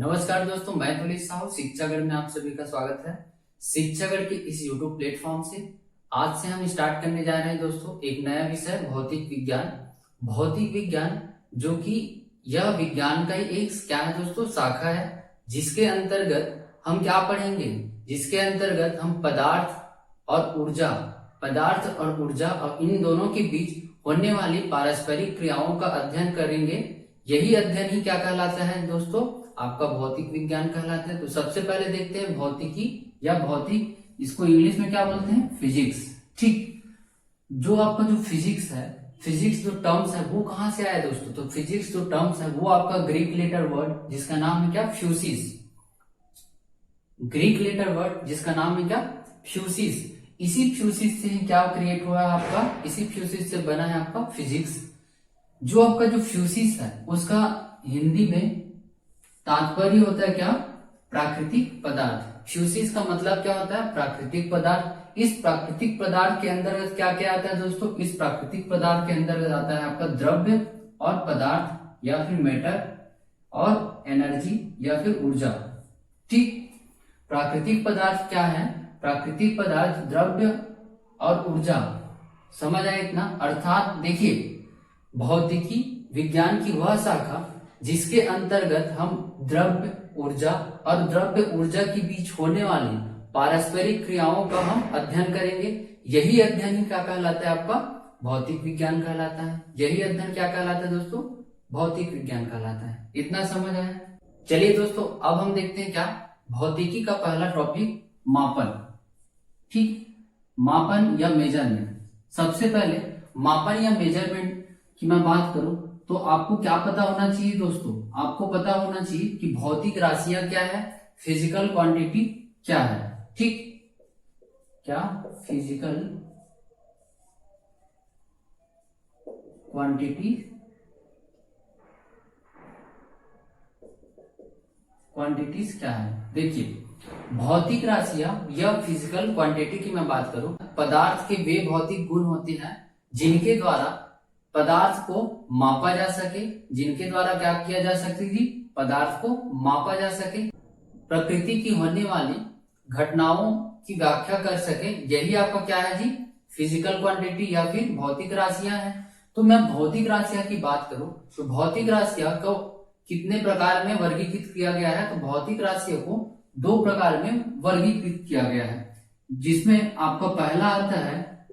नमस्कार दोस्तों, मैं पुलिस साहू शिक्षागढ़ में आप सभी का स्वागत है। शिक्षागढ़ के इस YouTube प्लेटफॉर्म से आज से हम स्टार्ट करने जा रहे हैं दोस्तों एक नया विषय भौतिक विज्ञान। भौतिक विज्ञान जो कि यह विज्ञान का ही एक क्या है दोस्तों, शाखा है, जिसके अंतर्गत हम क्या पढ़ेंगे, जिसके अंतर्गत हम पदार्थ और ऊर्जा और इन दोनों के बीच होने वाली पारस्परिक क्रियाओं का अध्ययन करेंगे। यही अध्ययन ही क्या कहलाता है दोस्तों, आपका भौतिक विज्ञान कहलाता है। तो सबसे पहले देखते हैं भौतिकी या भौतिक, इसको इंग्लिश में क्या बोलते हैं, फिजिक्स। ठीक, जो आपका जो फिजिक्स है, फिजिक्स जो टर्म्स है वो कहां से आया दोस्तों, तो फिजिक्स जो टर्म्स है वो आपका ग्रीक लेटर वर्ड जिसका नाम है क्या, फ्यूसिस। ग्रीक लेटर वर्ड जिसका नाम है क्या, फ्यूसिस। इसी फ्यूसिस से क्या क्रिएट हुआ है आपका, इसी फ्यूसिस से बना है आपका फिजिक्स। जो आपका जो फ्यूसिस है उसका हिंदी में तात्पर्य होता है क्या, प्राकृतिक पदार्थ। फ्यूसिस का मतलब क्या होता है, प्राकृतिक पदार्थ। इस प्राकृतिक पदार्थ के अंतर्गत क्या क्या आता है दोस्तों, इस प्राकृतिक पदार्थ के अंतर्गत आता है आपका द्रव्य और पदार्थ या फिर मैटर और एनर्जी या फिर ऊर्जा। ठीक, प्राकृतिक पदार्थ क्या है, प्राकृतिक पदार्थ द्रव्य और ऊर्जा। समझ आए इतना। अर्थात देखिए, भौतिकी विज्ञान की वह शाखा जिसके अंतर्गत हम द्रव्य ऊर्जा और द्रव्य ऊर्जा के बीच होने वाली पारस्परिक क्रियाओं का हम अध्ययन करेंगे। यही अध्ययन ही क्या कहलाता है, आपका भौतिक विज्ञान कहलाता है। यही अध्ययन क्या कहलाता है दोस्तों, भौतिक विज्ञान कहलाता है। इतना समझ आया। चलिए दोस्तों, अब हम देखते हैं क्या, भौतिकी का पहला टॉपिक मापन। ठीक, मापन या मेजरमेंट। सबसे पहले मापन या मेजरमेंट की मैं बात करूं तो आपको क्या पता होना चाहिए दोस्तों, आपको पता होना चाहिए कि भौतिक राशियां क्या है, फिजिकल क्वांटिटी क्या है। ठीक, क्या फिजिकल क्वांटिटीज क्या है। देखिए, भौतिक राशियां या फिजिकल क्वांटिटी की मैं बात करूं, पदार्थ के वे भौतिक गुण होते हैं जिनके द्वारा पदार्थ को मापा जा सके, जिनके द्वारा क्या किया जा सके जी, पदार्थ को मापा जा सके, प्रकृति की होने वाली घटनाओं की व्याख्या कर सके। यही आपका क्या है जी, फिजिकल क्वांटिटी या फिर भौतिक राशियां हैं। तो मैं भौतिक राशियां की बात करूं तो भौतिक राशियां को कितने प्रकार में वर्गीकृत किया गया है, तो भौतिक राशियों को दो प्रकार में वर्गीकृत किया गया है, जिसमें आपका पहला आता है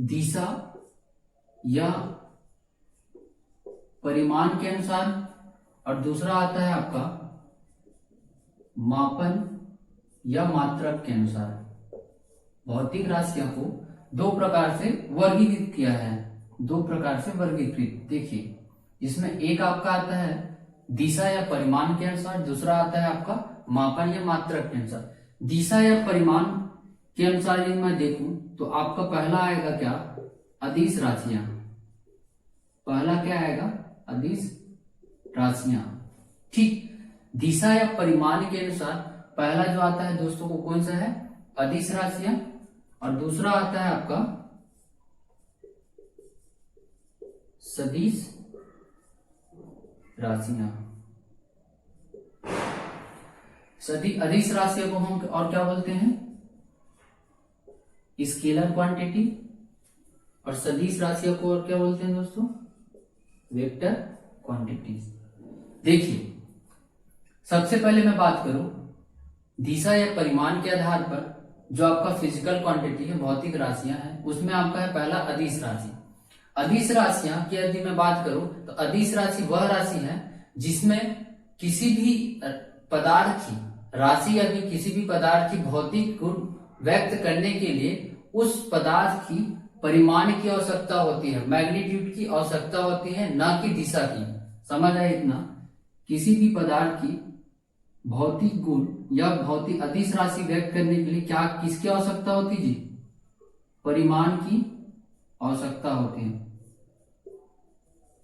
दिशा या परिमाण के अनुसार और दूसरा आता है आपका मापन या मात्रक के अनुसार। भौतिक राशियों को दो प्रकार से वर्गीकृत किया है, दो प्रकार से वर्गीकृत। देखिए, जिसमें एक आपका आता है दिशा या परिमाण के अनुसार, दूसरा आता है आपका मापन या मात्रक के अनुसार। दिशा या परिमाण के अनुसार यदि मैं देखूं तो आपका पहला आएगा क्या, अदिश राशियां। पहला क्या आएगा, अदिश राशियां। ठीक, दिशा या परिमाण के अनुसार पहला जो आता है दोस्तों को कौन सा है, अदिश राशियां, और दूसरा आता है आपका सदिश राशियां। अदिश राशियों को हम और क्या बोलते हैं, स्केलर क्वांटिटी, और सदिश राशियों को और क्या बोलते हैं दोस्तों, वेक्टर क्वांटिटीज। देखिए, सबसे पहले मैं बात करूं दिशा या परिमाण के आधार पर जो आपका फिजिकल क्वांटिटी है, भौतिक राशियां हैं, उसमें आपका है पहला अदिश राशि। अदिश राशियां की यदि मैं बात करूं तो अदिश राशि वह राशि है जिसमें किसी भी पदार्थ की राशि या किसी भी पदार्थ की भौतिक गुण व्यक्त करने के लिए उस पदार्थ की परिमाण की आवश्यकता होती है, मैग्नीट्यूड की आवश्यकता होती है, ना कि दिशा की। समझ आए इतना। किसी भी पदार्थ की भौतिक गुण या भौतिक अदिश राशि व्यक्त करने के लिए क्या किसकी आवश्यकता होती जी, परिमाण की आवश्यकता होती है,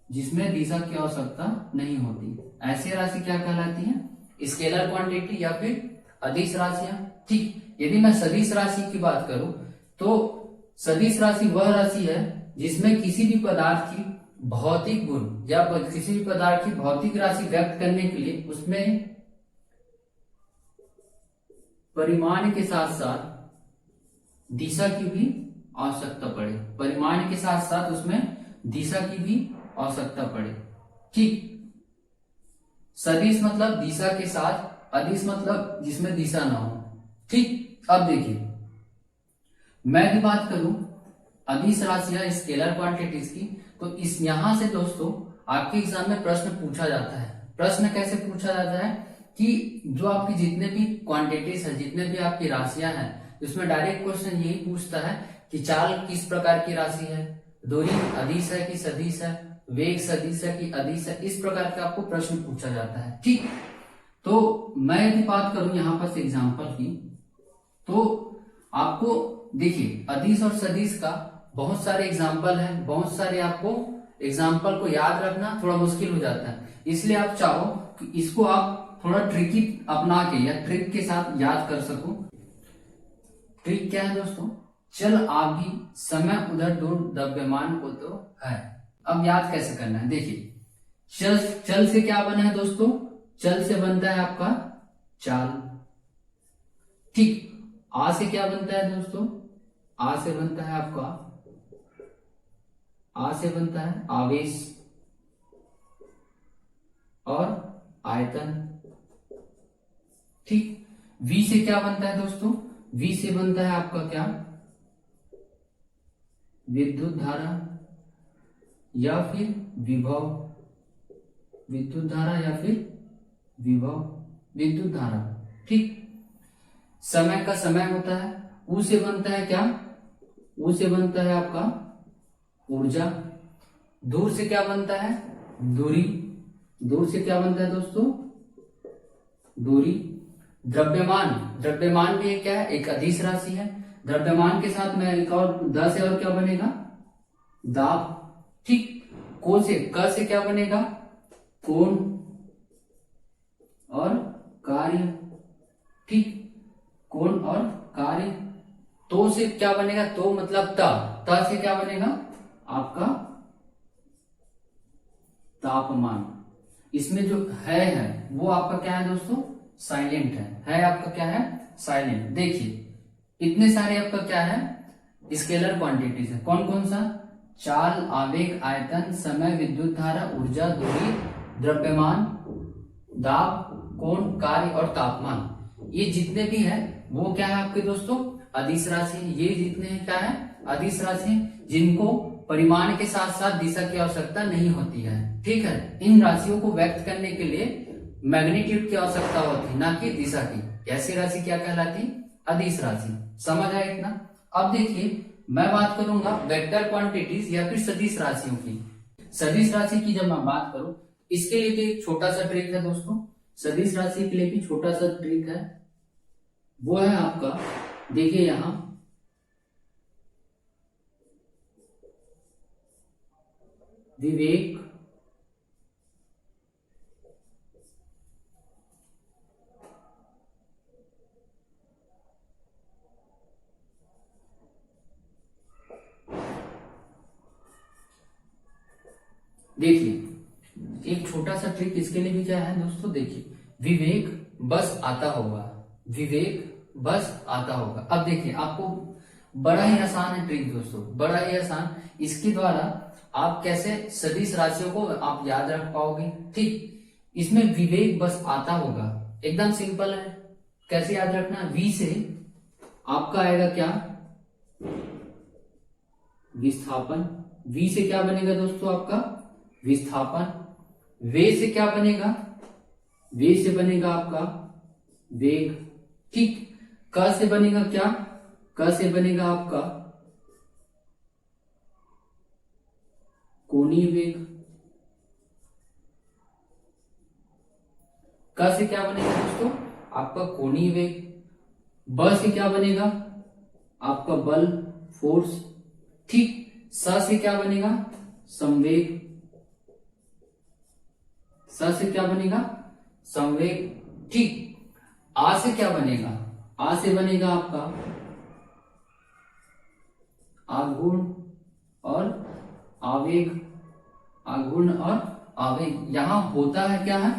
जिसमें दिशा की आवश्यकता नहीं होती। ऐसी राशि क्या कहलाती है, स्केलर क्वांटिटी या फिर अदिश राशियां। ठीक, यदि मैं सदिश राशि की बात करूं तो सदिश राशि वह राशि है जिसमें किसी भी पदार्थ की भौतिक गुण या किसी भी पदार्थ की भौतिक राशि व्यक्त करने के लिए उसमें परिमाण के साथ साथ दिशा की भी आवश्यकता पड़े, परिमाण के साथ साथ उसमें दिशा की भी आवश्यकता पड़े। ठीक, सदिश मतलब दिशा के साथ, अदिश मतलब जिसमें दिशा ना हो। ठीक, अब देखिए मैं भी बात करूं अदिश राशियां स्केलर क्वांटिटीज की, तो इस यहां से दोस्तों आपके एग्जाम में प्रश्न पूछा जाता है। प्रश्न कैसे पूछा जाता है कि जो आपकी जितने भी क्वांटिटीज है, जितने भी आपकी राशियां हैं, उसमें डायरेक्ट क्वेश्चन यही पूछता है कि चाल किस प्रकार की राशि है, दूरी अदिश है कि सदिश है, वेग सदिश है कि अदिश है, इस प्रकार का आपको प्रश्न पूछा जाता है। ठीक, तो मैं यदि बात करूं यहां पर से एग्जाम्पल की, तो आपको देखिए अदिश और सदिश का बहुत सारे एग्जाम्पल है, बहुत सारे आपको एग्जाम्पल को याद रखना थोड़ा मुश्किल हो जाता है। इसलिए आप चाहो कि इसको आप थोड़ा ट्रिकी अपना के या ट्रिक के साथ याद कर सको। ट्रिक क्या है दोस्तों, चल आगे समय उधर दूर द्रव्यमान को तो है। अब याद कैसे करना है, देखिए चल से क्या बना है दोस्तों, चल से बनता है आपका चाल। ठीक, आ से क्या बनता है दोस्तों, आ से बनता है आपका, आ से बनता है आवेश और आयतन। ठीक, वी से क्या बनता है दोस्तों, वी से बनता है आपका क्या, विद्युत धारा या फिर विभव, विद्युत धारा या फिर विभव, विद्युत धारा। ठीक, समय का समय होता है, ऊ से बनता है क्या, ऊ से बनता है आपका ऊर्जा। दूर से क्या बनता है, दूरी, दूर से क्या बनता है दोस्तों, दूरी। द्रव्यमान, द्रव्यमान भी एक क्या है, एक अदिश राशि है। द्रव्यमान के साथ में एक और द से और क्या बनेगा, दाब। ठीक, को से क से क्या बनेगा, कोण और कार्य। ठीक, कोण और कार्य। तो से क्या बनेगा, तो मतलब त से क्या बनेगा आपका तापमान। इसमें जो है वो आपका क्या है दोस्तों, साइलेंट है आपका क्या है, साइलेंट। देखिए इतने सारे आपका क्या है, स्केलर क्वांटिटीज है। कौन कौन सा, चाल, आवेग, आयतन, समय, विद्युत धारा, ऊर्जा, दूरी, द्रव्यमान, दाब, कोण, कार्य और तापमान। ये जितने भी है वो क्या है आपके दोस्तों, अदिश राशि। ये जितने हैं क्या है, अदिश राशि, जिनको परिमाण के साथ साथ दिशा की आवश्यकता नहीं होती है। ठीक है, इन राशियों को व्यक्त करने के लिए मैग्नीट्यूड की आवश्यकता होती, ना कि दिशा की। ऐसी राशि क्या कहलाती, अदिश राशि। समझ आया इतना। अब देखिए मैं बात करूंगा वेक्टर क्वांटिटीज या फिर सदिश राशियों की। सदिश राशि की जब मैं बात करूं, इसके लिए भी एक छोटा सा ट्रिक है दोस्तों। सदिश राशि के लिए भी छोटा सा ट्रिक है, वो है आपका, देखिए यहां विवेक, देखिए एक छोटा सा ट्रिक इसके लिए भी क्या है दोस्तों, देखिए विवेक बस आता होगा, विवेक बस आता होगा। अब देखिए आपको बड़ा ही आसान है ट्रिक दोस्तों, बड़ा ही आसान। इसके द्वारा आप कैसे सदिश राशियों को आप याद रख पाओगे। ठीक, इसमें विवेक बस आता होगा, एकदम सिंपल है। कैसे याद रखना, वी से आपका आएगा क्या, विस्थापन। वी से क्या बनेगा दोस्तों आपका, विस्थापन। वे से क्या बनेगा, वे से बनेगा आपका वेग। ठीक, क से बनेगा क्या, क से बनेगा आपका कोणीय वेग। क से क्या बनेगा दोस्तों आपका कोणीय वेग। ब से क्या बनेगा आपका बल, फोर्स। ठीक, स से क्या बनेगा संवेग, स से क्या बनेगा संवेग। ठीक, आ से क्या बनेगा, आ से बनेगा आपका आघूर्ण और आवेग, आघूर्ण और आवेग। यहां होता है क्या है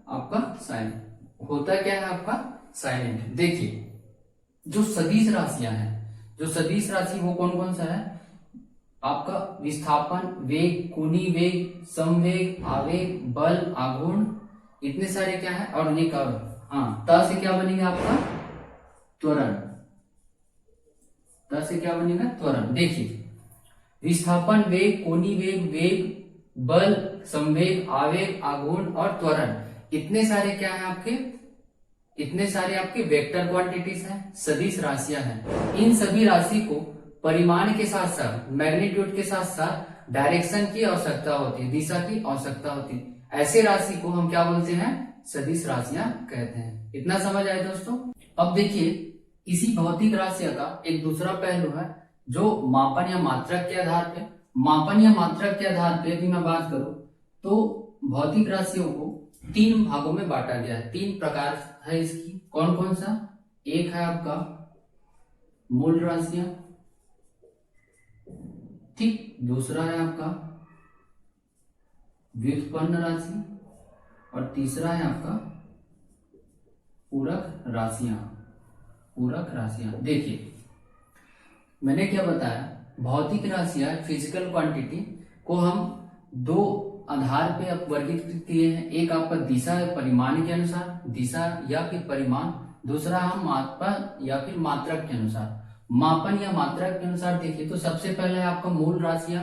आपका साइलेंट, होता क्या है आपका साइलेंट। देखिए जो सदिश राशियां हैं, जो सदिश राशि वो कौन कौन सा है आपका, विस्थापन, वेग, कोणीय वेग, समवेग, आवेग, बल, आघूर्ण, इतने सारे क्या है, और अनेक। हाँ, त से क्या बनेगा आपका त्वरण, त से क्या बनेगा त्वरण। देखिए विस्थापन, वेग, कोणीय वेग, वेग, बल, संवेग, आवेग, आघूर्ण और त्वरण, इतने सारे क्या है आपके, इतने सारे आपके वेक्टर क्वांटिटीज हैं, सदिश राशियां हैं। इन सभी राशि को परिमाण के साथ साथ, मैग्नीट्यूड के साथ साथ डायरेक्शन की आवश्यकता होती है, दिशा की आवश्यकता होती है। ऐसे राशि को हम क्या बोलते हैं, सदिश राशियां कहते हैं। इतना समझ आए दोस्तों। अब देखिए इसी भौतिक राशियों का एक दूसरा पहलू है जो मापन या मात्रक के आधार पे, मापन या मात्रक के आधार पे यदि मैं बात करूं तो भौतिक राशियों को 3 भागों में बांटा गया है। 3 प्रकार है इसकी, कौन कौन सा, एक है आपका मूल राशियां, ठीक, दूसरा है आपका व्युत्पन्न राशि और तीसरा है आपका पूरक राशियां, पूरक राशियां। देखिए मैंने क्या बताया, भौतिक राशियां फिजिकल क्वांटिटी को हम 2 आधार पे वर्गीकृत किए हैं। एक आपका दिशा या परिमाण के अनुसार, दिशा या फिर परिमाण, दूसरा हम मापन या फिर मात्रक के अनुसार, मापन या मात्रक के अनुसार। देखिए तो सबसे पहले है आपका मूल राशियां,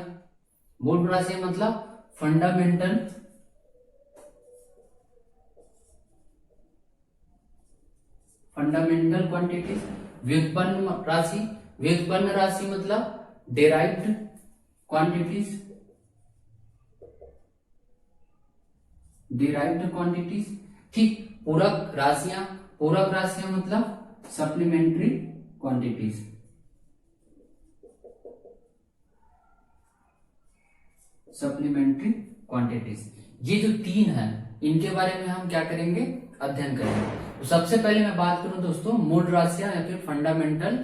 मूल राशियां मतलब फंडामेंटल क्वांटिटीज। व्युत्पन्न राशि, व्युत्पन्न राशि मतलब डेराइव्ड क्वांटिटीज, डिराइव्ड क्वांटिटीज, ठीक। पूरक राशियां, पूरक राशियां मतलब सप्लीमेंट्री क्वांटिटीज, सप्लीमेंट्री क्वांटिटीज। ये जो 3 है इनके बारे में हम क्या करेंगे, अध्ययन करेंगे। तो सबसे पहले मैं बात करूं दोस्तों मूल राशियां या फिर फंडामेंटल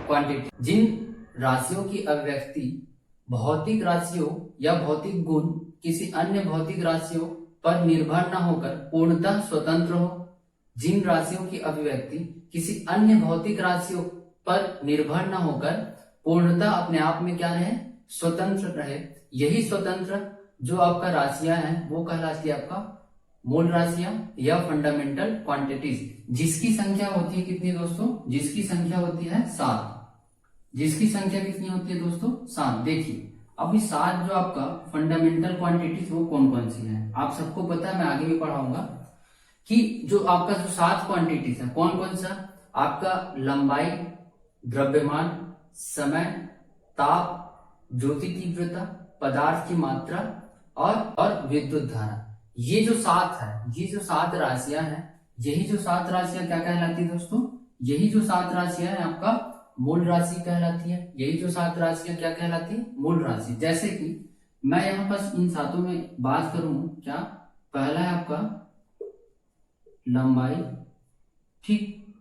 क्वांटिटी, जिन राशियों की अभिव्यक्ति भौतिक राशियों या भौतिक गुण किसी अन्य भौतिक राशियों पर निर्भर न होकर पूर्णतः स्वतंत्र हो, जिन राशियों की अभिव्यक्ति किसी अन्य भौतिक राशियों पर निर्भर न होकर पूर्णतः अपने आप में क्या रहे, स्वतंत्र रहे, यही स्वतंत्र जो आपका राशियां हैं वो कहलाती है आपका मूल राशियां या फंडामेंटल क्वांटिटीज, जिसकी संख्या होती है कितनी दोस्तों, जिसकी संख्या होती है 7, जिसकी संख्या कितनी होती है दोस्तों 7। देखिए अभी 7 जो आपका फंडामेंटल क्वांटिटीज वो कौन कौन सी हैं, आप सबको पता है, मैं आगे भी पढ़ाऊंगा कि जो आपका जो 7 क्वांटिटीज है कौन कौन सा, आपका लंबाई, द्रव्यमान, समय, ताप, ज्योति तीव्रता, पदार्थ की मात्रा और विद्युत धारा। ये जो 7 है, ये जो 7 राशियां हैं, यही जो 7 राशियां क्या कहलाती है दोस्तों, यही जो 7 राशियां हैं आपका मूल राशि कहलाती है। यही जो 7 राशियां क्या कहलाती है, मूल राशि। जैसे कि मैं यहाँ पर इन 7 में बात करूं, क्या पहला है आपका लंबाई, ठीक,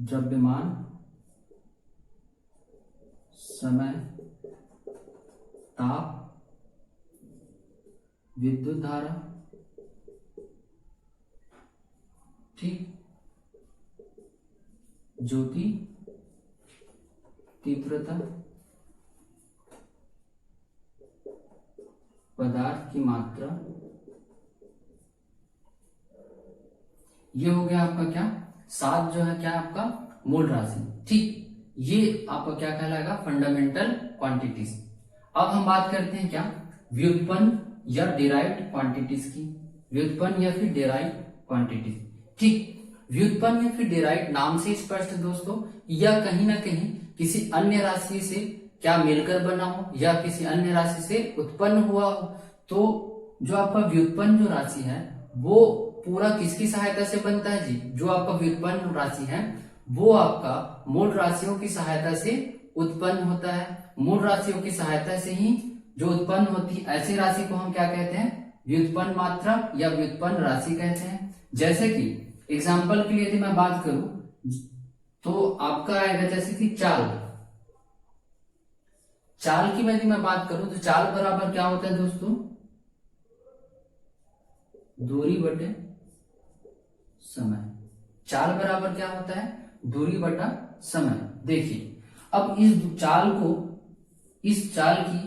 द्रव्यमान, समय, ताप, विद्युत धारा, ठीक, ज्योति तीव्रता, पदार्थ की मात्रा। ये हो गया आपका क्या 7 जो है क्या आपका मूल राशि, ठीक। ये आपका क्या कहलाएगा, फंडामेंटल क्वांटिटीज। अब हम बात करते हैं क्या व्युत्पन्न या डिराइव्ड क्वांटिटीज की, व्युत्पन्न या फिर डिराइव्ड क्वांटिटीज, ठीक। व्युत्पन्न या फिर डिराइव्ड नाम से स्पष्ट दोस्तों, या कहीं ना कहीं किसी अन्य राशि से क्या मिलकर बना हो या किसी अन्य राशि से उत्पन्न हुआ हो। तो जो आपका व्युत्पन्न जो राशि है वो पूरा किसकी सहायता से बनता है जी, जो आपका व्युत्पन्न राशि है वो आपका मूल राशियों की सहायता से उत्पन्न होता है। मूल राशियों की सहायता से ही जो उत्पन्न होती है ऐसी राशि को हम क्या कहते हैं, व्युत्पन्न मात्रा या व्युत्पन्न राशि कहते हैं। जैसे कि एग्जाम्पल के लिए यदि मैं बात करूं तो आपका आएगा जैसे कि चाल, चाल की यदि मैं बात करूं तो चाल बराबर क्या होता है दोस्तों, दूरी बटे समय, चाल बराबर क्या होता है, दूरी बटा समय। देखिए अब इस चाल की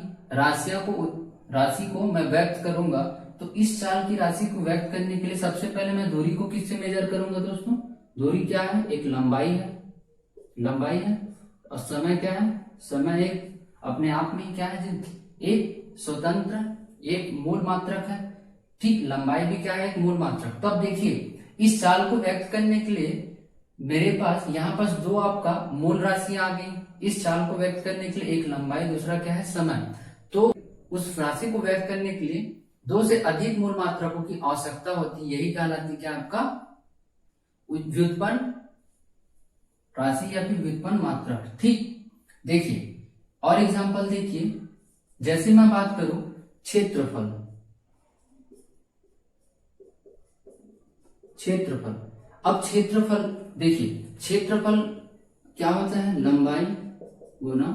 राशि को मैं व्यक्त करूंगा, तो इस चाल की राशि को व्यक्त करने के लिए सबसे पहले मैं दूरी को किससे मेजर करूंगा दोस्तों, दूरी क्या है, एक लंबाई है और समय क्या है, समय एक अपने आप में क्या है जी, एक स्वतंत्र एक मूल मात्रक है। ठीक, लंबाई भी क्या है, एक मूल मात्रक। तो अब देखिए इस चाल को व्यक्त करने के लिए मेरे पास यहाँ पास दो आपका मूल राशियां आ गई। इस चाल को व्यक्त करने के लिए एक लंबाई, दूसरा क्या है, समय। तो उस राशि को व्यक्त करने के लिए दो से अधिक मूल मात्रकों की आवश्यकता होती है, यही कहलाती है क्या, आपका व्युत्पन्न राशि या फिर व्युत्पन्न मात्रक। ठीक, देखिए और एग्जांपल देखिए, जैसे मैं बात करूं क्षेत्रफल, अब क्षेत्रफल देखिए, क्षेत्रफल क्या होता है, लंबाई गुना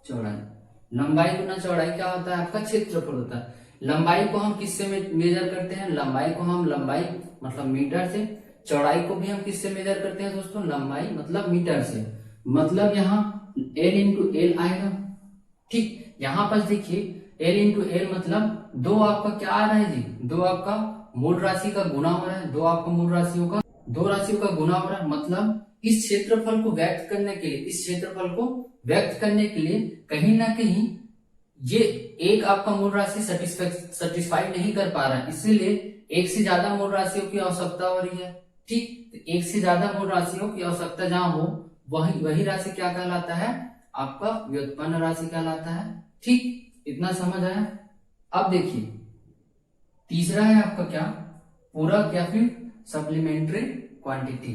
चौड़ाई क्या होता है, आपका क्षेत्रफल होता है। लंबाई को हम किससे मेजर करते हैं, लंबाई को हम मतलब मीटर से, चौड़ाई को भी हम किससे मेजर करते हैं दोस्तों, लंबाई मतलब मीटर से, मतलब यहाँ L इंटू एल आएगा। ठीक, यहाँ पर देखिए L इंटू एल मतलब दो आपका क्या आ रहा है जी, दो आपका मूल राशि का गुना हो रहा है, दो राशियों का गुना हो रहा है। मतलब इस क्षेत्रफल को व्यक्त करने के लिए कहीं ना कहीं ये एक आपका मूल राशि सेटिस्फाई नहीं कर पा रहा है, इसीलिए एक से ज्यादा मूल राशियों की आवश्यकता हो रही है। ठीक, तो एक से ज्यादा मूल राशियों की आवश्यकता जहां हो वही राशि क्या कहलाता है, आपका व्युत्पन्न राशि कहलाता है। ठीक, इतना समझ आया। अब देखिए तीसरा है आपका क्या, पूरक या फिर सप्लीमेंट्री क्वांटिटी।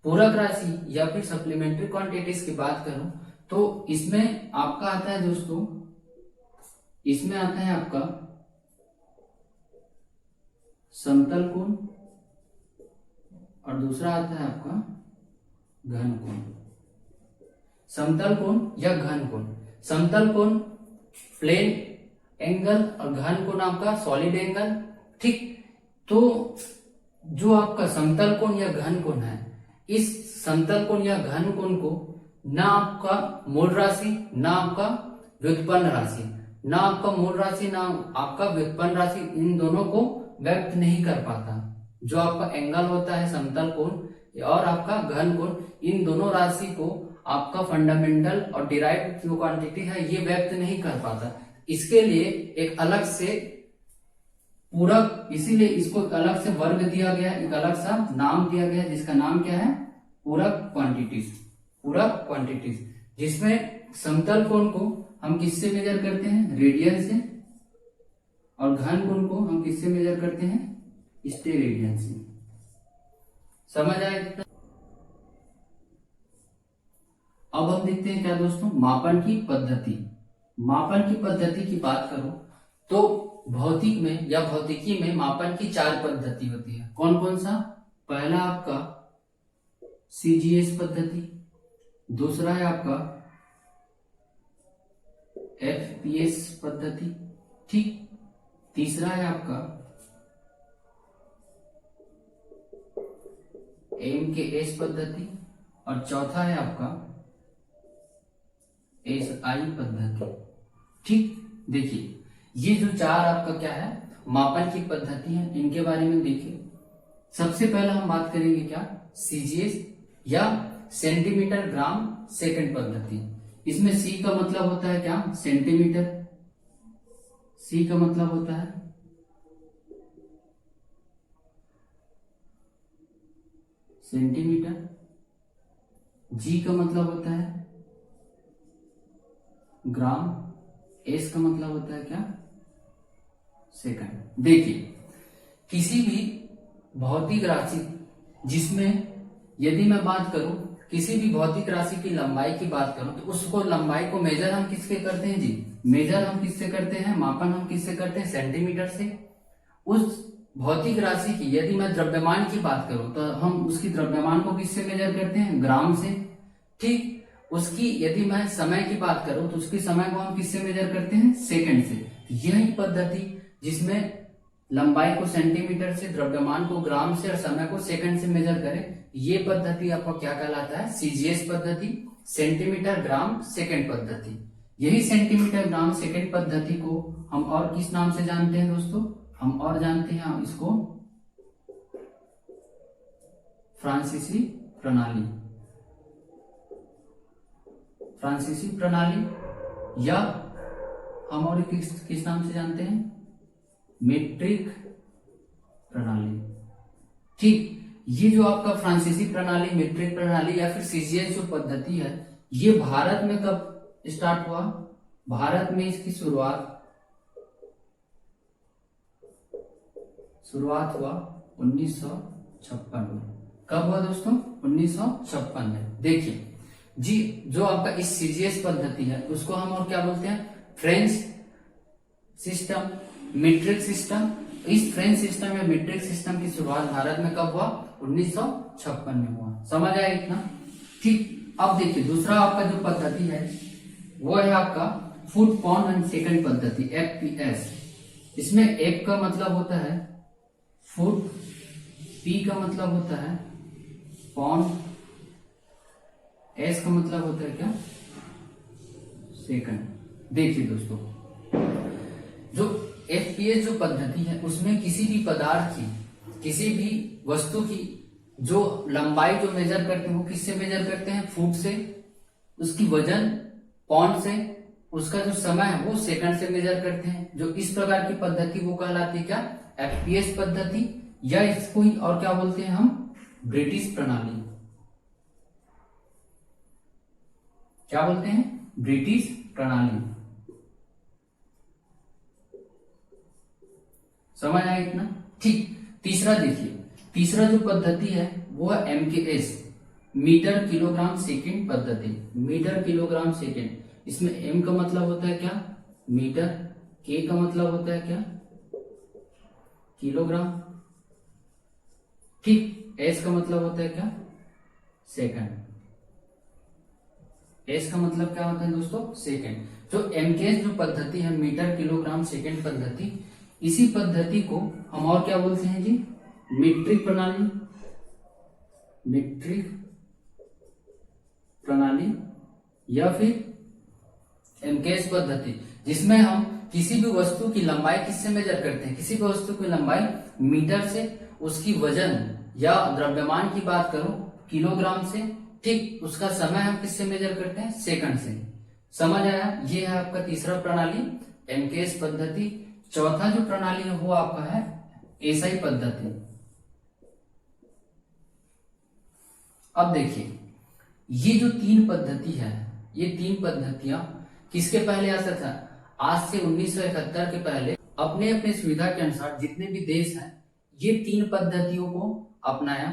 पूरक राशि या फिर सप्लीमेंट्री क्वांटिटीज की बात करूं तो इसमें आपका आता है दोस्तों, इसमें आता है आपका समतल कोण और दूसरा आता है आपका घन कोण। समतल कोण या घन कोण, समतल कोण प्लेन एंगल और घन कोण आपका सॉलिड एंगल। ठीक, तो जो आपका समतल कोण या घन कोण है, इस समतल कोण या घन कोण को ना आपका मूल राशि ना आपका व्युत्पन्न राशि ना आपका व्युत्पन्न राशि इन दोनों को व्यक्त नहीं कर पाता। जो आपका एंगल होता है समतल कोण और आपका घन कोण, इन दोनों राशि को आपका फंडामेंटल और डिराइव्ड जो क्वांटिटी है ये व्यक्त नहीं कर पाता। इसके लिए एक अलग से पूरक, इसीलिए इसको एक अलग से वर्ग दिया गया, एक अलग सा नाम दिया गया जिसका नाम क्या है, पूरक क्वांटिटीज, जिसमें समतल कोण को हम किससे मेजर करते हैं, रेडियन से, और घन कोण को हम किससे मेजर करते हैं, स्टेरेडियन से। समझ आए? अब हम देखते हैं क्या दोस्तों, मापन की पद्धति की बात करो तो भौतिकी में मापन की 4 पद्धति होती है। कौन कौन सा? पहला आपका सीजीएस पद्धति, दूसरा है आपका एफपीएस पद्धति, ठीक, तीसरा है आपका एमकेएस पद्धति और चौथा है आपका एसआई पद्धति। ठीक, देखिए ये जो 4 आपका क्या है मापन की पद्धति है, इनके बारे में देखिए। सबसे पहला हम बात करेंगे क्या, सीजीएस या सेंटीमीटर ग्राम सेकंड पद्धति। इसमें सी का मतलब होता है क्या, सेंटीमीटर, सी का मतलब होता है सेंटीमीटर, जी का मतलब होता है ग्राम, एस का मतलब होता है क्या, सेकंड। देखिए किसी भी भौतिक राशि जिसमें, यदि मैं बात करूं किसी भी भौतिक राशि की लंबाई की बात करूं तो उसको लंबाई को मेजर हम किससे करते हैं जी, मेजर हम किससे करते हैं, मापन हम किससे करते हैं, सेंटीमीटर से। उस भौतिक राशि की यदि मैं द्रव्यमान की बात करूं तो हम उसकी द्रव्यमान को किससे मेजर करते हैं, ग्राम से। ठीक, उसकी यदि मैं समय की बात करूं तो उसकी समय को हम किससे मेजर करते हैं, सेकंड से। यही पद्धति जिसमें लंबाई को सेंटीमीटर से, द्रव्यमान को ग्राम से और समय को सेकंड से मेजर करे, ये पद्धति आपका क्या कहलाता है? सीजीएस पद्धति, सेंटीमीटर ग्राम सेकंड पद्धति। यही सेंटीमीटर ग्राम सेकंड पद्धति को हम और किस नाम से जानते हैं दोस्तों? हम और जानते हैं इसको फ्रांसीसी प्रणाली, फ्रांसीसी प्रणाली, या हम और किस नाम से जानते हैं? मीट्रिक प्रणाली। ठीक, ये जो आपका फ्रांसीसी प्रणाली, मीट्रिक प्रणाली या फिर सीजीएस जो पद्धति है, ये भारत में कब स्टार्ट हुआ? भारत में इसकी शुरुआत हुआ 1956 में। कब हुआ दोस्तों? 1956 में। देखिए जी, जो आपका इस सीजीएस पद्धति है उसको हम और क्या बोलते हैं? French system, metric system. इस फ्रेंच सिस्टम या मीट्रिक सिस्टम की शुरुआत भारत में कब हुआ? 1956 में हुआ। समझ आया इतना? ठीक, अब देखिए दूसरा आपका जो पद्धति है वो है आपका फुट पाउंड एंड सेकंड पद्धति, एफपीएस। इसमें एफ का मतलब होता है फुट, पी का मतलब होता है पाउंड, एस का मतलब होता है क्या? सेकंड। देखिए दोस्तों, जो एफपीएस जो पद्धति है उसमें किसी भी पदार्थ की, किसी भी वस्तु की जो लंबाई जो मेजर करते हैं वो किससे मेजर करते हैं? फुट से, उसकी वजन पाउंड से, उसका जो समय है वो सेकंड से मेजर करते हैं। जो इस प्रकार की पद्धति वो कहलाती है क्या? एफपीएस पद्धति, या इसको ही और क्या बोलते हैं हम? ब्रिटिश प्रणाली। क्या बोलते हैं? ब्रिटिश प्रणाली। समझ आया इतना? ठीक, तीसरा देखिए, तीसरा जो पद्धति है वो है एमकेएस, मीटर किलोग्राम सेकंड पद्धति। मीटर किलोग्राम सेकंड, इसमें एम का मतलब होता है क्या? मीटर, के का मतलब होता है क्या? किलोग्राम। ठीक, एस का मतलब होता है क्या? सेकंड। एस का मतलब क्या होता है दोस्तों? सेकंड। जो एमकेएस जो पद्धति है, मीटर किलोग्राम सेकंड पद्धति, इसी पद्धति को हम और क्या बोलते हैं जी? मीट्रिक प्रणाली, मीट्रिक प्रणाली, या फिर एमकेएस पद्धति, जिसमें हम किसी भी वस्तु की लंबाई किससे मेजर करते हैं? किसी भी वस्तु की लंबाई मीटर से, उसकी वजन या द्रव्यमान की बात करो किलोग्राम से, ठीक, उसका समय हम किससे मेजर करते हैं? सेकंड से। समझ आया? ये है आपका तीसरा प्रणाली, एमकेएस पद्धति। चौथा जो प्रणाली है वो आपका है एसआई पद्धति। अब देखिए, ये जो तीन पद्धति है, ये तीन पद्धतियां किसके पहले आता था? आज से 1971 के पहले अपने अपने सुविधा के अनुसार जितने भी देश हैं ये तीन पद्धतियों को अपनाया।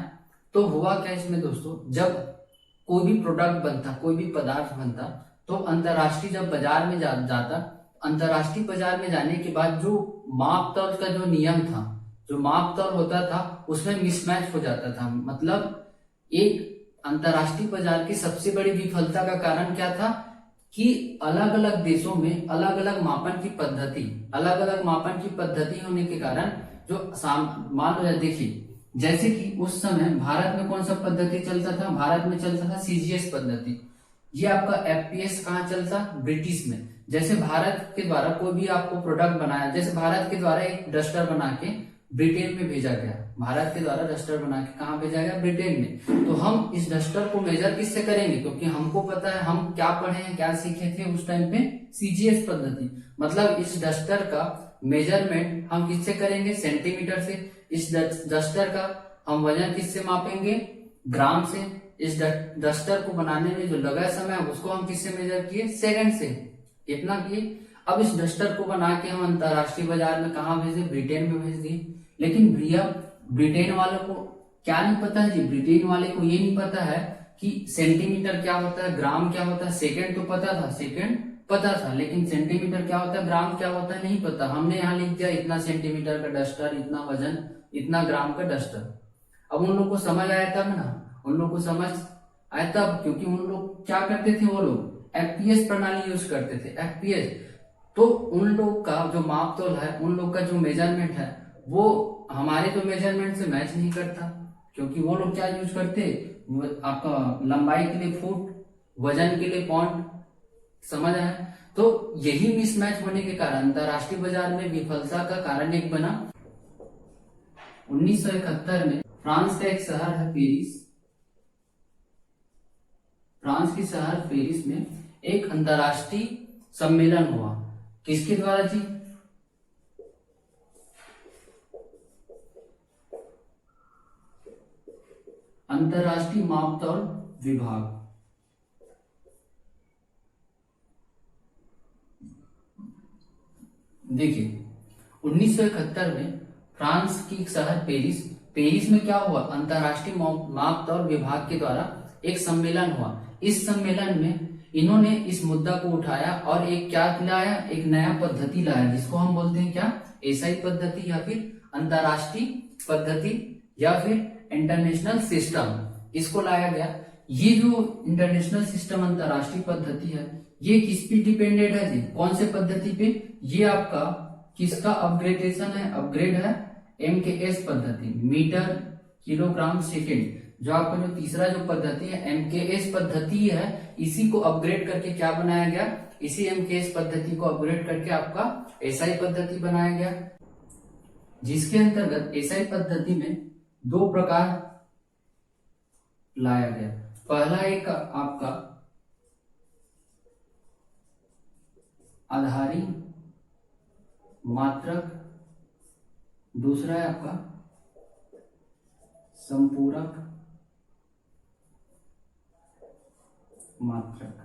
तो हुआ क्या इसमें दोस्तों, जब कोई भी प्रोडक्ट बनता, कोई भी पदार्थ बनता, तो अंतरराष्ट्रीय जब बाजार में जाता, अंतरराष्ट्रीय बाजार में जाने के बाद जो माप तौल का जो नियम था, जो माप तौल होता था, उसमें मिसमैच हो जाता था। मतलब एक अंतरराष्ट्रीय बाजार की सबसे बड़ी विफलता का कारण क्या था कि अलग अलग देशों में अलग अलग मापन की पद्धति, अलग अलग मापन की पद्धति होने के कारण जो मान लो, देखिए जैसे कि उस समय भारत में कौन सा पद्धति चलता था? भारत में चलता था सीजीएस पद्धति। ये आपका एफपीएस कहाँ चलता? ब्रिटिश में। जैसे भारत के द्वारा कोई भी आपको प्रोडक्ट बनाया, जैसे भारत के द्वारा एक डस्टर बना के ब्रिटेन में भेजा गया, भारत के द्वारा डस्टर बना के कहाँ भेजा गया? ब्रिटेन में। तो हम इस डस्टर को मेजर किससे करेंगे? क्योंकि हमको पता है हम क्या पढ़े हैं, क्या सीखे थे उस टाइम पे, सीजीएस पद्धति। मतलब इस डस्टर का मेजरमेंट हम किससे करेंगे? सेंटीमीटर से। इस डस्टर का हम वजन किससे मापेंगे? ग्राम से। इस डस्टर को बनाने में जो लगा समय उसको हम किससे मेजर किए? सेकंड से। इतना किए। अब इस डस्टर को बना के हम अंतरराष्ट्रीय बाजार में कहा भेजे? ब्रिटेन में भेज दिए। लेकिन भैया ब्रिटेन वालों को क्या नहीं पता है जी? ब्रिटेन वाले को ये नहीं पता है कि सेंटीमीटर क्या होता है, ग्राम क्या होता है। सेकंड तो पता था, सेकंड पता था, लेकिन सेंटीमीटर क्या होता है, ग्राम क्या होता है नहीं पता। हमने यहाँ लिख दिया इतना सेंटीमीटर का डस्टर, इतना वजन, इतना ग्राम का डस्टर। अब उन लोग को समझ आया तब ना, उन लोग को समझ आया तब, क्योंकि उन लोग क्या करते थे, वो लोग एफपीएस प्रणाली यूज करते थे। एफपीएस तो उन लोग का जो माप तोल है, उन लोग का जो मेजरमेंट है वो हमारे तो मेजरमेंट से मैच नहीं करता, क्योंकि वो लोग क्या यूज करते, आपका लंबाई के लिए फुट, वजन के लिए पॉन्ड, समझ आया। तो यही मिसमैच होने के कारण अंतरराष्ट्रीय बाजार में विफलता का कारण एक बना। 1971 में फ्रांस का एक शहर है पेरिस, फ्रांस की शहर पेरिस में एक अंतरराष्ट्रीय सम्मेलन हुआ। किसके द्वारा जी? अंतरराष्ट्रीय मापतौल विभाग। देखिए 1971 में फ्रांस की एक शहर पेरिस, पेरिस में क्या हुआ, अंतरराष्ट्रीय मापतौल विभाग के द्वारा एक सम्मेलन हुआ। इस सम्मेलन में इन्होंने इस मुद्दा को उठाया और एक क्या लाया, एक नया पद्धति लाया, जिसको हम बोलते हैं क्या, एसआई पद्धति या फिर अंतरराष्ट्रीय पद्धति या फिर इंटरनेशनल सिस्टम, इसको लाया गया। ये जो इंटरनेशनल सिस्टम अंतरराष्ट्रीय पद्धति है, ये किस पे डिपेंडेड है जी, कौन से पद्धति पे, ये आपका किसका अपग्रेडेशन है, अपग्रेड है एमकेएस पद्धति, मीटर किलोग्राम सेकेंड। जो आपका जो तीसरा जो पद्धति है एमकेएस पद्धति है, इसी को अपग्रेड करके क्या बनाया गया, इसी एमकेएस पद्धति को अपग्रेड करके आपका एसआई पद्धति बनाया गया, जिसके अंतर्गत एसआई पद्धति में दो प्रकार लाया गया। पहला एक आपका आधारी मात्रक, दूसरा है आपका संपूरक मात्रक।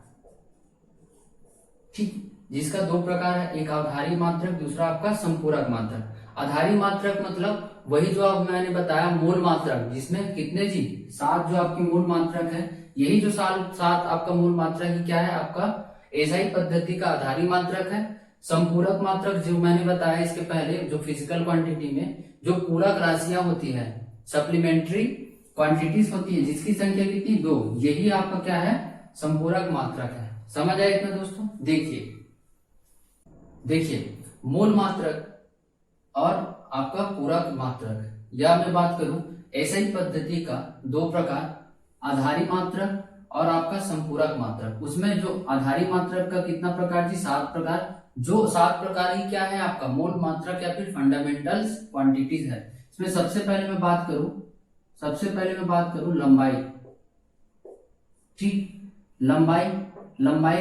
ठीक, जिसका दो प्रकार है, एक आधारी मात्रक, दूसरा आपका संपूरक मात्रक। आधारी मात्रक मतलब वही जो अब मैंने बताया मूल मात्रक, जिसमें कितने जी, 7 जो आपकी मूल मात्रक है, यही जो 7 आपका मूल मात्रक ही क्या है, आपका एसआई पद्धति का आधारी मात्रक है। संपूरक मात्रक जो मैंने बताया इसके पहले, जो फिजिकल क्वांटिटी में जो पूरक राशियां होती है, सप्लीमेंट्री क्वांटिटीज होती है, जिसकी संख्या कितनी, 2, यही आपका क्या है, संपूरक मात्रक है। समझ आया इतना दोस्तों? देखिए मूल मात्रक और आपका पूरक मात्रक, या मैं बात करूं एसआई पद्धति का दो प्रकार, आधारी मात्रक और आपका संपूरक मात्रक। उसमें जो आधारी मात्रक का कितना प्रकार जी, 7 प्रकार। जो 7 प्रकार ही क्या है, आपका मूल मात्रक या फिर फंडामेंटल क्वांटिटीज है। इसमें सबसे पहले मैं बात करूं लंबाई। ठीक, लंबाई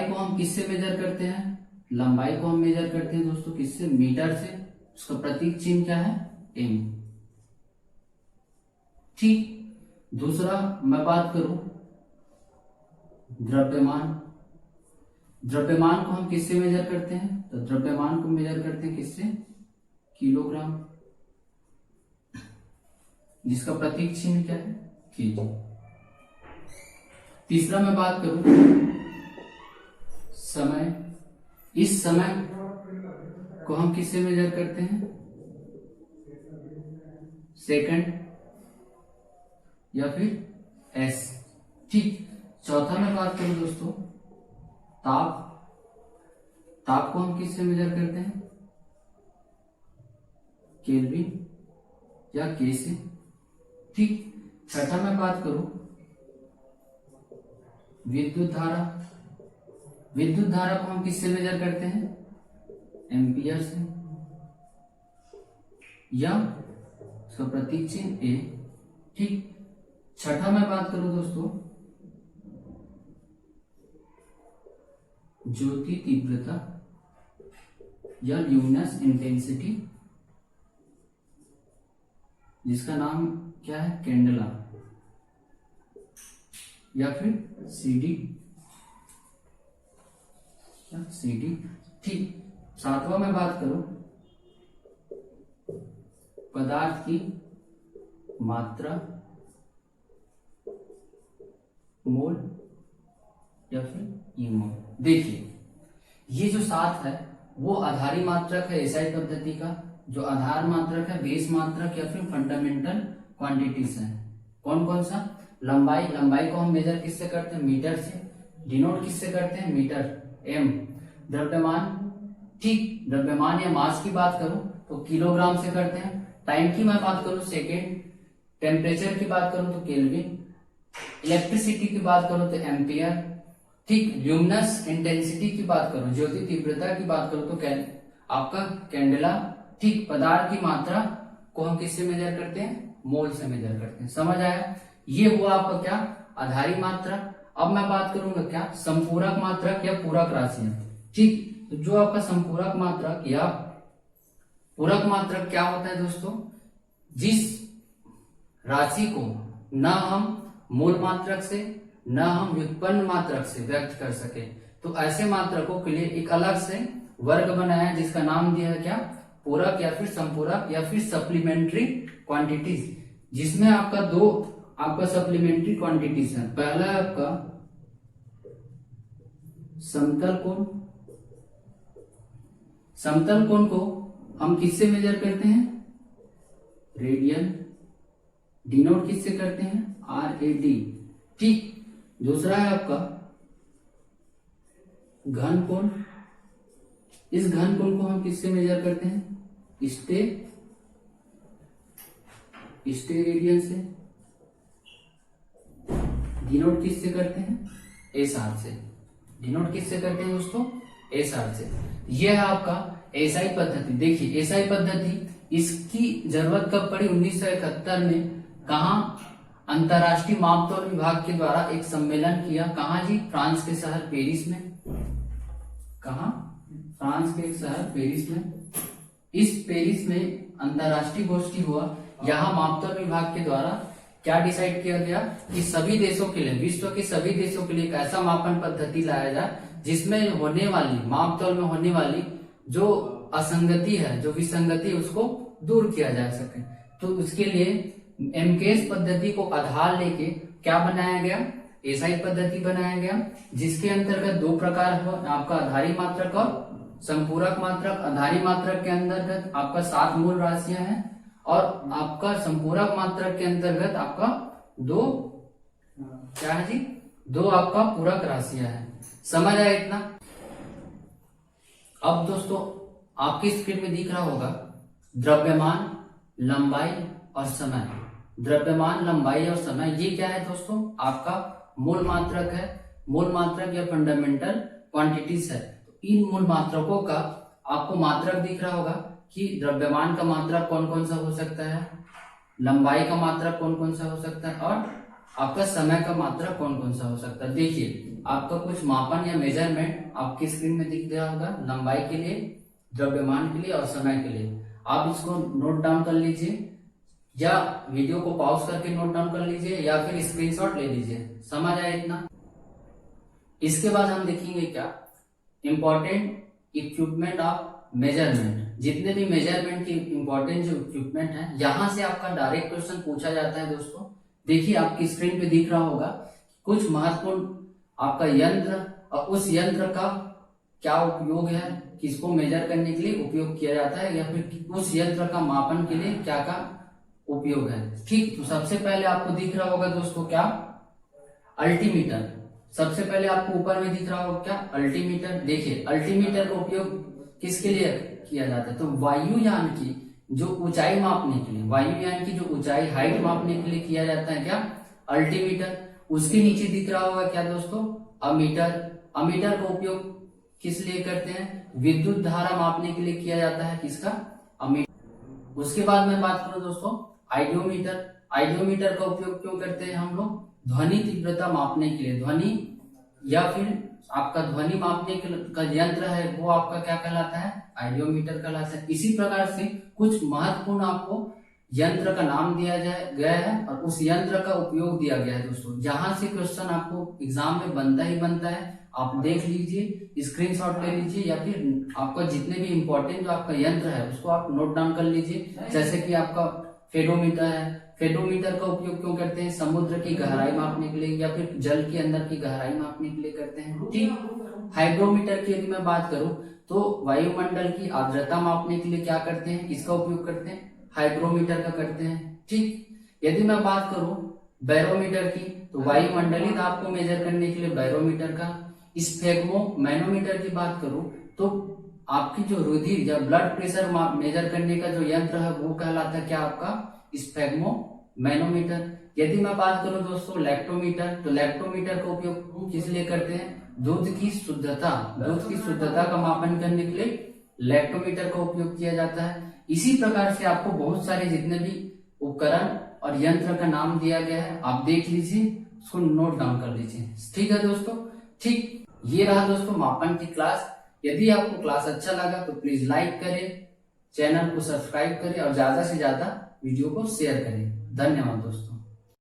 को हम किससे मेजर करते हैं, लंबाई को हम मेजर करते हैं दोस्तों किससे, मीटर से। उसका प्रतीक चिन्ह क्या है, एम। ठीक, दूसरा मैं बात करूं द्रव्यमान को हम किससे मेजर करते हैं, तो द्रव्यमान को मेजर करते हैं किससे, किलोग्राम, जिसका प्रतीक चिन्ह क्या है, केजी। तीसरा मैं बात करूं समय, इस समय को हम किससे मेजर करते हैं, सेकंड या फिर एस। ठीक, चौथा मैं बात करूं दोस्तों ताप को हम किससे मेजर करते हैं, केल्विन या के से। ठीक, छठा मैं बात करूं विद्युत धारा को हम किससे मेजर करते हैं, एम्पियर से, या उसका प्रतीक चिन्ह ए। ठीक, छठा मैं बात करूं दोस्तों ज्योति तीव्रता या ल्यूमिनस इंटेंसिटी, जिसका नाम क्या है, कैंडला या फिर सीडी। ठीक, सातवां मैं बात करूं पदार्थ की मात्रा, मोल या फिर ईमोल। देखिए ये जो 7 है वो आधारी मात्रक है एसआई पद्धति का, जो आधार मात्रक है, बेस मात्रक या फिर फंडामेंटल क्वांटिटीज है। कौन कौन सा, लंबाई को हम मेजर किससे करते हैं, मीटर से, डिनोट किससे करते हैं, मीटर, एम। द्रव्यमान, ठीक, द्रव्यमान या मास की बात करूं तो किलोग्राम से करते हैं। टाइम की मैं बात करूं सेकेंड, टेम्परेचर की बात करूं तो केल्विन, इलेक्ट्रिसिटी की बात करूं तो एम्पियर, ठीक, ल्यूमिनस इंटेंसिटी की बात करूं, ज्योति तीव्रता की बात करूं तो आपका कैंडेला, ठीक, पदार्थ की मात्रा को हम किससे मेजर करते हैं, मोल से मेजर करते हैं। समझ आया? ये हुआ आपका क्या, आधारी मात्रा। अब मैं बात करूंगा क्या, संपूरक मात्रक या पूरक राशियां, ठीक। तो जो आपका संपूरक मात्रक या पूरक मात्रक क्या होता है दोस्तों, जिस राशि को न हम मूल मात्रक से न हम व्युत्पन्न मात्रक से व्यक्त कर सके, तो ऐसे मात्रकों के लिए एक अलग से वर्ग बनाया है जिसका नाम दिया है क्या, पूरक या फिर संपूरक या फिर सप्लीमेंट्री क्वांटिटीज, जिसमें आपका दो आपका सप्लीमेंट्री क्वांटिटीज है। पहला है आपका समतल कोण। समतल कोण को हम किससे मेजर करते हैं, रेडियन, डिनोट किससे करते हैं, RAD, ठीक। दूसरा है आपका घन कोण। इस घन कोण को हम किससे मेजर करते हैं, स्टेरेडियन से। डिनोट किससे करते हैं, SR से। डिनोट किससे करते हैं दोस्तों, SR से। यह है आपका SI पद्धति। देखिए SI पद्धति इसकी जरूरत कब पड़ी, 1971 में। कहा, अंतरराष्ट्रीय मापतौल विभाग के द्वारा एक सम्मेलन किया, कहा जी, फ्रांस के शहर पेरिस में। कहा, फ्रांस के शहर पेरिस में। इस पेरिस में अंतरराष्ट्रीय गोष्ठी हुआ। यहाँ मापतौल विभाग के द्वारा क्या डिसाइड किया गया कि सभी देशों के लिए, विश्व के सभी देशों के लिए एक ऐसा मापन पद्धति लाया जाए जिसमें होने वाली, मापतौल में होने वाली जो असंगति है, जो विसंगति है, उसको दूर किया जा सके। तो उसके लिए MKS पद्धति को आधार लेके क्या बनाया गया, SI पद्धति बनाया गया, जिसके अंतर्गत दो प्रकार हो, आपका आधारी मात्रक और संपूरक मात्रक। आधारी मात्रक के अंतर्गत आपका 7 मूल राशियां हैं और आपका संपूरक मात्रक के अंतर्गत आपका दो, क्या है जी, दो आपका पूरक राशियां हैं। समझ आया इतना? अब दोस्तों आपकी स्क्रीन में दिख रहा होगा द्रव्यमान, लंबाई और समय। द्रव्यमान, लंबाई और समय, ये क्या है दोस्तों, आपका मूल मात्रक है। मूल मात्रक या फंडामेंटल क्वांटिटीज है। तो इन मूल मात्रकों का आपको मात्रक दिख रहा होगा कि द्रव्यमान का मात्रक कौन कौन सा हो सकता है, लंबाई का मात्रक कौन कौन सा हो सकता है और आपका समय का मात्रक कौन कौन सा हो सकता है। देखिए आपका कुछ मापन या मेजरमेंट आपकी स्क्रीन में दिख रहा होगा, लंबाई के लिए, द्रव्यमान के लिए और समय के लिए। आप इसको नोट डाउन कर लीजिए या वीडियो को पॉज करके नोट डाउन कर लीजिए या फिर स्क्रीनशॉट ले लीजिए। समझ आया इतना? इसके बाद हम देखेंगे क्या, इंपॉर्टेंट इक्विपमेंट ऑफ मेजरमेंट। जितने भी मेजरमेंट की इंपॉर्टेंट जो इक्विपमेंट है, यहां से आपका डायरेक्ट क्वेश्चन पूछा जाता है दोस्तों। देखिए आपकी स्क्रीन पे दिख रहा होगा कुछ महत्वपूर्ण आपका यंत्र, और उस यंत्र का क्या उपयोग है, किसको मेजर करने के लिए उपयोग किया जाता है, या फिर उस यंत्र का मापन के लिए क्या का उपयोग है। ठीक, तो सबसे पहले आपको दिख रहा होगा दोस्तों क्या, अल्टीमीटर। सबसे पहले आपको ऊपर में दिख रहा होगा क्या, अल्टीमीटर। देखिए अल्टीमीटर का उपयोग किसके लिए किया जाता है, तो वायुयान की जो ऊंचाई मापने के लिए, वायुयान की जो ऊंचाई, हाइट मापने के लिए किया जाता है क्या, अल्टीमीटर। उसके नीचे दिख रहा होगा क्या दोस्तों, अमीटर। अमीटर का उपयोग किस लिए करते हैं, विद्युत धारा मापने के लिए किया जाता है, किसका, अमीटर। उसके बाद मैं बात करूं दोस्तों, आइडियोमीटर। आइडियोमीटर का उपयोग क्यों करते हैं हम लोग, ध्वनि तीव्रता मापने के लिए। ध्वनि या फिर आपका ध्वनि मापने का यंत्र है, वो आपका क्या कहलाता है, आइडियोमीटर कहलाता है। इसी प्रकार से कुछ महत्वपूर्ण आपको यंत्र का नाम दिया गया है और उस यंत्र का उपयोग दिया गया है दोस्तों। जहां से क्वेश्चन आपको एग्जाम में बनता ही बनता है, आप देख लीजिए, स्क्रीनशॉट ले लीजिए, या फिर आपका जितने भी इंपॉर्टेंट जो आपका यंत्र है उसको आप नोट डाउन कर लीजिए। जैसे कि आपका फेडोमीटर है। फेडोमीटर का उपयोग क्यों करते हैं, समुद्र की गहराई मापने के लिए या फिर जल के अंदर की गहराई मापने के लिए करते हैं। ठीक, हाइग्रोमीटर की यदि मैं बात करूं तो वायुमंडल की आर्द्रता मापने के लिए क्या करते हैं, इसका उपयोग करते हैं, हाइग्रोमीटर का करते हैं। ठीक, यदि मैं बात करूं बैरोमीटर की, तो वायुमंडलीय ताप को मेजर करने के लिए बैरोमीटर का। स्फेग्मो मैनोमीटर की बात करूं तो आपकी जो रुधिर या ब्लड प्रेशर मेजर करने का जो यंत्र है वो कहलाता है क्या आपका स्फेग्मो मैनोमीटर। यदि मैं बात करूं दोस्तों लैक्टोमीटर, तो लैक्टोमीटर का उपयोग किस लिए करते हैं? दूध की शुद्धता का मापन करने के लिए लैक्टोमीटर का उपयोग किया जाता है। इसी प्रकार से आपको बहुत सारे जितने भी उपकरण और यंत्र का नाम दिया गया है आप देख लीजिए, उसको नोट डाउन कर लीजिए। ठीक है दोस्तों, ठीक ये रहा दोस्तों मापन की क्लास। यदि आपको क्लास अच्छा लगा तो प्लीज लाइक करें, चैनल को सब्सक्राइब करें और ज्यादा से ज्यादा वीडियो को शेयर करें। धन्यवाद दोस्तों।